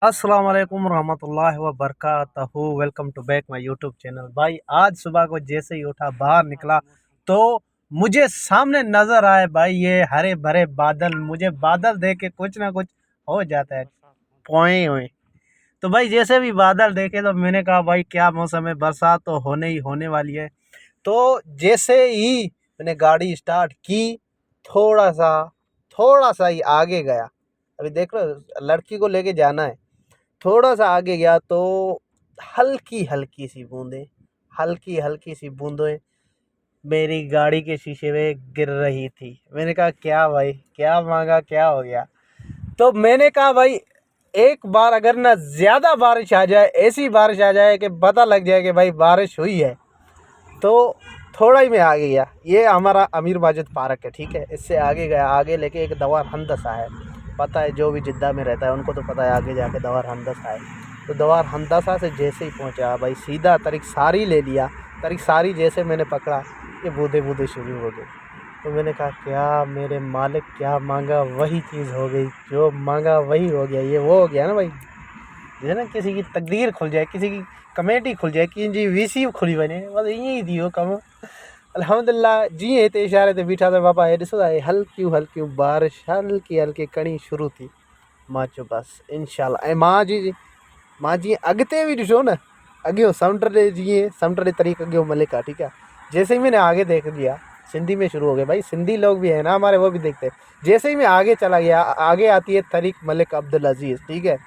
अस्सलाम वालेकुम रहमतुल्लाहि व बरकातहू। Welcome to back my YouTube channel. भाई आज सुबह को जैसे ही उठा बाहर निकला तो मुझे सामने नजर आए भाई ये हरे भरे बादल। मुझे बादल देख के कुछ ना कुछ हो जाता है पोए हुए। तो भाई जैसे भी बादल देखे तो मैंने कहा भाई क्या मौसम है, बरसात तो होने ही होने वाली है। तो जैसे ही मैंने गाड़ी स्टार्ट की, थोड़ा सा थोड़ा सा ही आगे गया। अभी देख लो, लड़की को लेके जाना है। थोड़ा सा आगे गया तो हल्की हल्की सी बूंदें, हल्की हल्की सी बूंदें मेरी गाड़ी के शीशे में गिर रही थी। मैंने कहा क्या भाई, क्या मांगा, क्या हो गया। तो मैंने कहा भाई एक बार अगर ना ज़्यादा बारिश आ जाए, ऐसी बारिश आ जाए कि पता लग जाए कि भाई बारिश हुई है, तो थोड़ा ही मैं आगे गया। ये हमारा अमीर माजिद पार्क है, ठीक है। इससे आगे गया, आगे लेके एक दवार हंदसा है। पता है, जो भी जिद्दा में रहता है उनको तो पता है आगे जाके दवार हंदसा है। तो दवार हंदसा से जैसे ही पहुंचा भाई, सीधा तरीक सारी ले लिया। तरीक सारी जैसे मैंने पकड़ा, ये बूंदे बूंदे शुरू हो गई। तो मैंने कहा क्या मेरे मालिक, क्या मांगा वही चीज़ हो गई, जो मांगा वही हो गया। ये वो हो गया ना भाई, जैसे ना किसी की तकदीर खुल जाए, किसी की कमेटी खुल जाए कि जी वीसी खुली बने, बस यही थी वो कम। अल्हम्दुलिल्लाह जी ते इशारे ते बीठा था बाबा। हे ॾिसो था, हल्की हल्की बारिश, हल्की हल्की कणी शुरू थी। मां चयो बसि इंशाल्लाह। ऐं मां जीअं अॻिते बि ॾिसो न, अॻियो समुंड जे जीअं समुंड जे तरीक़े अॻियो मलिक आहे, ठीक है। जैसे ही मैंने आगे देख लिया, सिंधी में शुरू हो गए भाई, सिंधी लोग भी है ना हमारे, वो भी देखते हैं। जैसे ही मैं आगे चला गया, आगे आती है तरीक मलिक अब्दुल अजीज़, ठीक है।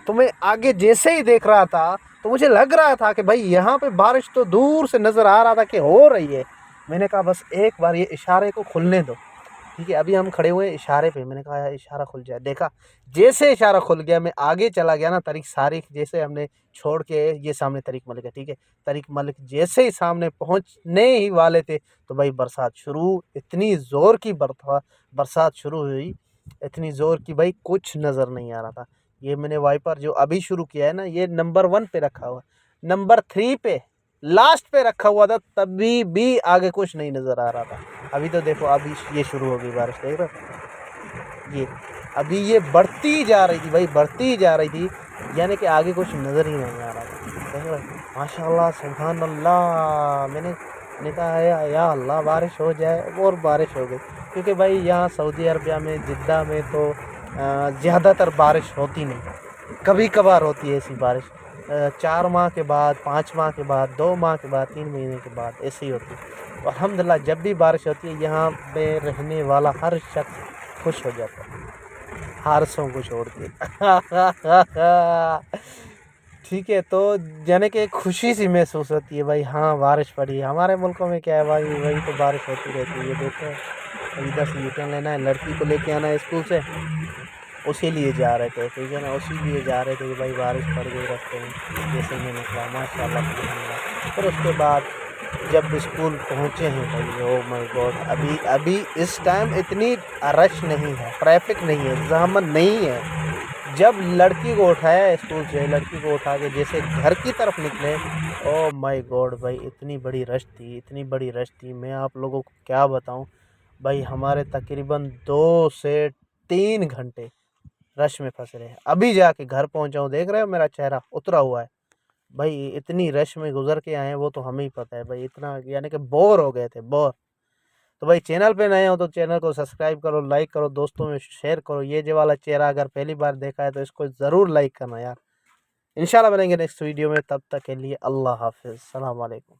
तो मैं आगे जैसे ही देख रहा था तो मुझे लग रहा था कि भाई यहाँ पे बारिश तो दूर से नज़र आ रहा था कि हो रही है। मैंने कहा बस एक बार ये इशारे को खुलने दो, ठीक है। अभी हम खड़े हुए हैं इशारे पे, मैंने कहा यार इशारा खुल जाए। देखा, जैसे इशारा खुल गया मैं आगे चला गया ना, तरीक सारिक जैसे हमने छोड़ के, ये सामने तरीक मलिक है, ठीक है। तरीक मलिक जैसे ही सामने पहुंचने ही वाले थे तो भाई बरसात शुरू। इतनी ज़ोर की बरसात शुरू हुई, इतनी ज़ोर की भाई कुछ नज़र नहीं आ रहा था। ये मैंने वाइपर जो अभी शुरू किया है ना, ये नंबर 1 पे रखा हुआ, नंबर 3 पे लास्ट पे रखा हुआ था, तभी भी आगे कुछ नहीं नज़र आ रहा था। अभी तो देखो, अभी ये शुरू हो गई बारिश, देख रहे हो ये। अभी ये बढ़ती जा रही थी भाई, बढ़ती जा रही थी, यानी कि आगे कुछ नज़र ही नहीं आ रहा था, देख रहे हो। माशाल्लाह सुभान अल्लाह। मैंने कहा या अल्लाह बारिश हो जाए, और बारिश हो गई। क्योंकि भाई यहाँ सऊदी अरबिया में, जिद्दा में तो ज़्यादातर बारिश होती नहीं, कभी कभार होती है ऐसी बारिश। 4 माह के बाद, 5 माह के बाद, 2 माह के बाद, 3 महीने के बाद ऐसी होती है। तो अल्हम्दुलिल्लाह जब भी बारिश होती है यहाँ पे रहने वाला हर शख्स खुश हो जाता है, हारसों को छोड़ के। ठीक है, तो यानी कि एक खुशी सी महसूस होती है भाई, हाँ बारिश पड़ी। हमारे मुल्कों में क्या है भाई, वही तो बारिश होती रहती है। ये देखो, इधर से यूटर्न लेना है, लड़की को लेके आना है स्कूल से, उसी लिए जा रहे थे, ठीक है ना, उसी लिए जा रहे थे कि भाई बारिश पड़ गई रास्ते में। जैसे मैं निकला माशाल्लाह सुभानअल्लाह। फिर उसके बाद जब स्कूल पहुँचे हैं भाई, ओ माय गॉड, अभी अभी इस टाइम इतनी रश नहीं है, ट्रैफिक नहीं है, ज़हमत नहीं है। जब लड़की को उठाया स्कूल से, लड़की को उठा के जैसे घर की तरफ निकले, ओ माय गॉड भाई, इतनी बड़ी रश थी, इतनी बड़ी रश थी, मैं आप लोगों को क्या बताऊं। भाई हमारे तकरीबन 2 से 3 घंटे रश में फंस रहे हैं। अभी जाके घर पहुंचा हूँ, देख रहे हो मेरा चेहरा उतरा हुआ है। भाई इतनी रश में गुजर के आए हैं, वो तो हमें ही पता है भाई, इतना यानी कि बोर हो गए थे, बोर। तो भाई चैनल पे नए हो तो चैनल को सब्सक्राइब करो, लाइक करो, दोस्तों में शेयर करो। ये जो वाला चेहरा अगर पहली बार देखा है तो इसको ज़रूर लाइक करना यार। इंशाल्लाह मिलेंगे नेक्स्ट वीडियो में, तब तक के लिए अल्लाह हाफिज़, सलाम वालेकुम।